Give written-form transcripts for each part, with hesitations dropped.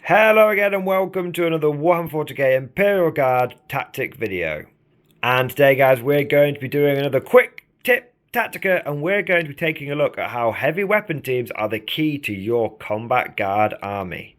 Hello again and welcome to another Warhammer 40k Imperial Guard tactic video. And today guys we're going to be doing another quick tip tactica, and we're going to be taking a look at how heavy weapon teams are the key to your combat guard army.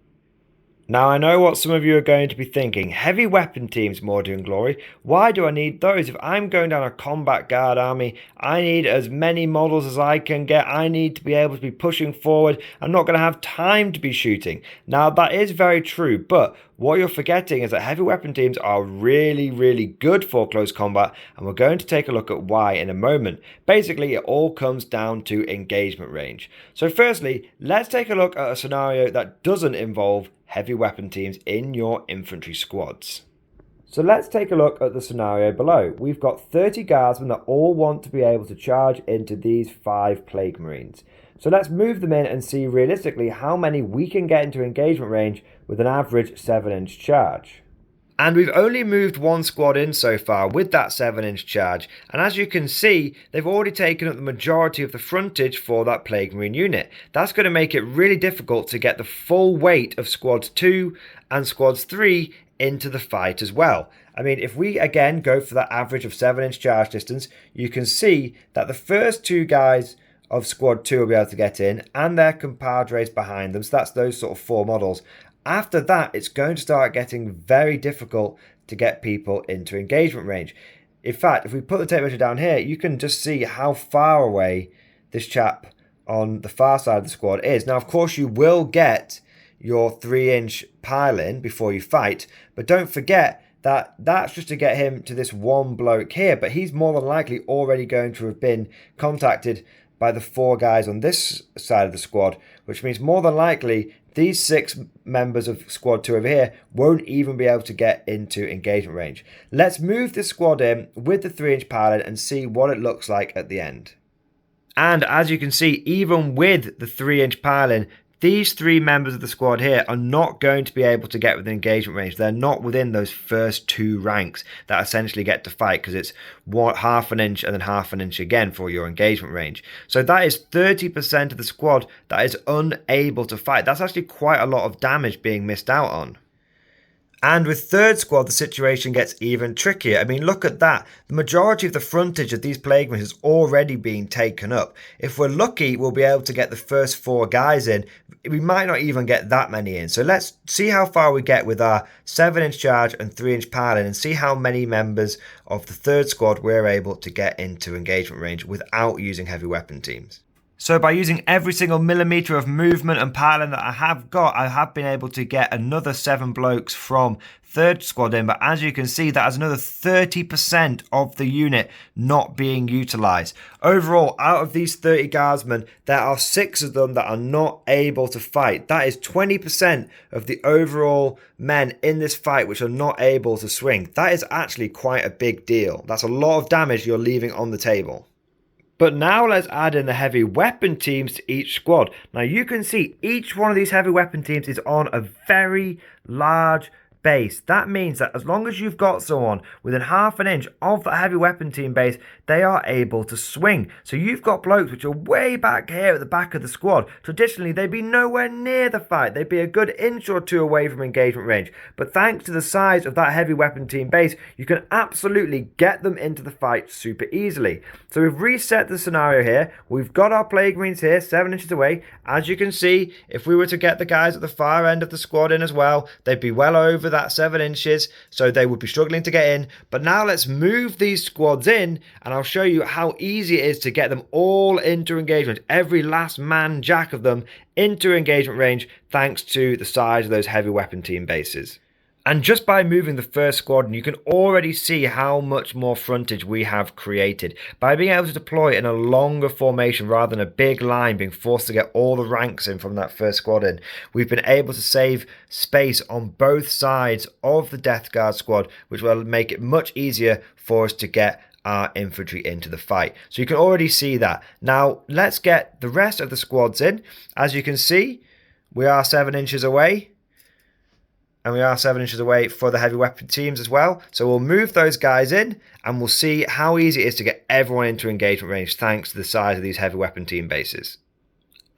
Now I know what some of you are going to be thinking, heavy weapon teams, Mordy and Glory, why do I need those? If I'm going down a combat guard army, I need as many models as I can get, I need to be able to be pushing forward, I'm not going to have time to be shooting. Now that is very true, but what you're forgetting is that heavy weapon teams are really good for close combat, and we're going to take a look at why in a moment. Basically, it all comes down to engagement range. So firstly, let's take a look at a scenario that doesn't involve heavy weapon teams in your infantry squads. So let's take a look at the scenario below. We've got 30 guardsmen that all want to be able to charge into these 5 plague marines. So let's move them in and see realistically how many we can get into engagement range with an average 7-inch charge. And we've only moved one squad in so far with that 7-inch charge, and as you can see, they've already taken up the majority of the frontage for that Plague Marine unit. That's going to make it really difficult to get the full weight of Squads 2 and Squads 3 into the fight as well. I mean, if we again go for that average of 7-inch charge distance, you can see that the first 2 guys of Squad 2 will be able to get in, and their compadres behind them, so that's those sort of 4 models. After that, it's going to start getting very difficult to get people into engagement range. In fact, if we put the tape measure down here, you can just see how far away this chap on the far side of the squad is. Now, of course, you will get your 3-inch pile-in before you fight, but don't forget that that's just to get him to this one bloke here, but he's more than likely already going to have been contacted by the 4 guys on this side of the squad, which means more than likely these 6 members of squad 2 over here won't even be able to get into engagement range. Let's move this squad in with the 3-inch pile-in and see what it looks like at the end. And as you can see, even with the 3-inch pile-in, these 3 members of the squad here are not going to be able to get within engagement range. They're not within those first 2 ranks that essentially get to fight, because it's half an inch and then half an inch again for your engagement range. So that is 30% of the squad that is unable to fight. That's actually quite a lot of damage being missed out on. And with 3rd squad, the situation gets even trickier. I mean, look at that. The majority of the frontage of these plague marines has already been taken up. If we're lucky, we'll be able to get the first 4 guys in. We might not even get that many in. So let's see how far we get with our 7-inch charge and 3-inch pile-in, and see how many members of the 3rd squad we're able to get into engagement range without using heavy weapon teams. So by using every single millimetre of movement and pile-in that I have got, I have been able to get another 7 blokes from 3rd squad in. But as you can see, that is another 30% of the unit not being utilised. Overall, out of these 30 guardsmen, there are 6 of them that are not able to fight. That is 20% of the overall men in this fight which are not able to swing. That is actually quite a big deal. That's a lot of damage you're leaving on the table. But now let's add in the heavy weapon teams to each squad. Now you can see each one of these heavy weapon teams is on a very large base. That means that as long as you've got someone within half an inch of that heavy weapon team base, they are able to swing. So you've got blokes which are way back here at the back of the squad. Traditionally, they'd be nowhere near the fight. They'd be a good inch or 2 away from engagement range. But thanks to the size of that heavy weapon team base, you can absolutely get them into the fight super easily. So we've reset the scenario here. We've got our plague marines here 7 inches away. As you can see, if we were to get the guys at the far end of the squad in as well, they'd be well over that 7 inches, so they would be struggling to get in. But now let's move these squads in, and I'll show you how easy it is to get them all into engagement, every last man jack of them into engagement range, thanks to the size of those heavy weapon team bases. And just by moving the first squadron, you can already see how much more frontage we have created. By being able to deploy in a longer formation rather than a big line, being forced to get all the ranks in from that first squadron, we've been able to save space on both sides of the Death Guard squad, which will make it much easier for us to get our infantry into the fight. So you can already see that. Now let's get the rest of the squads in. As you can see, we are 7 inches away. And we are 7 inches away for the heavy weapon teams as well. So we'll move those guys in, and we'll see how easy it is to get everyone into engagement range thanks to the size of these heavy weapon team bases.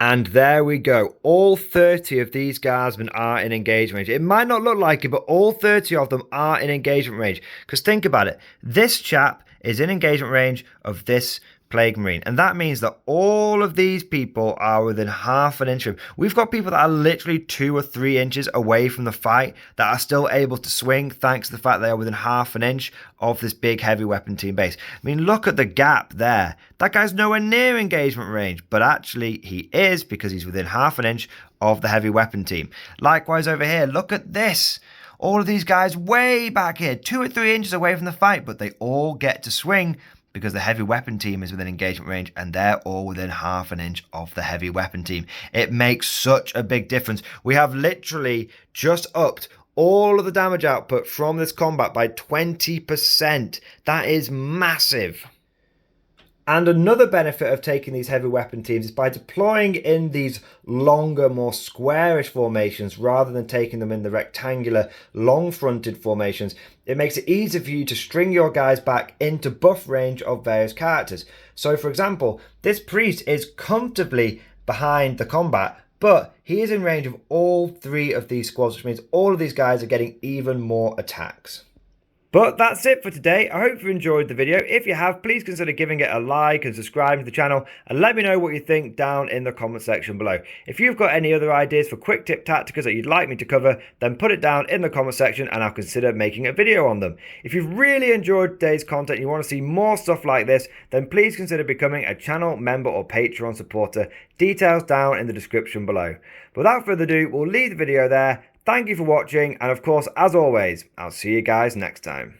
And there we go. All 30 of these guardsmen are in engagement range. It might not look like it, but all 30 of them are in engagement range. Because think about it. This chap is in engagement range of this Plague Marine. And that means that all of these people are within half an inch of him. We've got people that are literally 2 or 3 inches away from the fight that are still able to swing thanks to the fact they are within half an inch of this big heavy weapon team base. I mean, look at the gap there. That guy's nowhere near engagement range, but actually he is because he's within half an inch of the heavy weapon team. Likewise over here, look at this. All of these guys way back here, 2 or 3 inches away from the fight, but they all get to swing because the heavy weapon team is within engagement range and they're all within half an inch of the heavy weapon team. It makes such a big difference. We have literally just upped all of the damage output from this combat by 20%. That is massive. And another benefit of taking these heavy weapon teams is by deploying in these longer, more squarish formations rather than taking them in the rectangular, long-fronted formations. It makes it easier for you to string your guys back into buff range of various characters. So for example, this priest is comfortably behind the combat, but he is in range of all 3 of these squads, which means all of these guys are getting even more attacks. But that's it for today. I hope you enjoyed the video. If you have, please consider giving it a like and subscribing to the channel, and let me know what you think down in the comment section below. If you've got any other ideas for quick tip tacticas that you'd like me to cover, then put it down in the comment section and I'll consider making a video on them. If you've really enjoyed today's content and you want to see more stuff like this, then please consider becoming a channel member or Patreon supporter. Details down in the description below. But without further ado, we'll leave the video there. Thank you for watching, and of course, as always, I'll see you guys next time.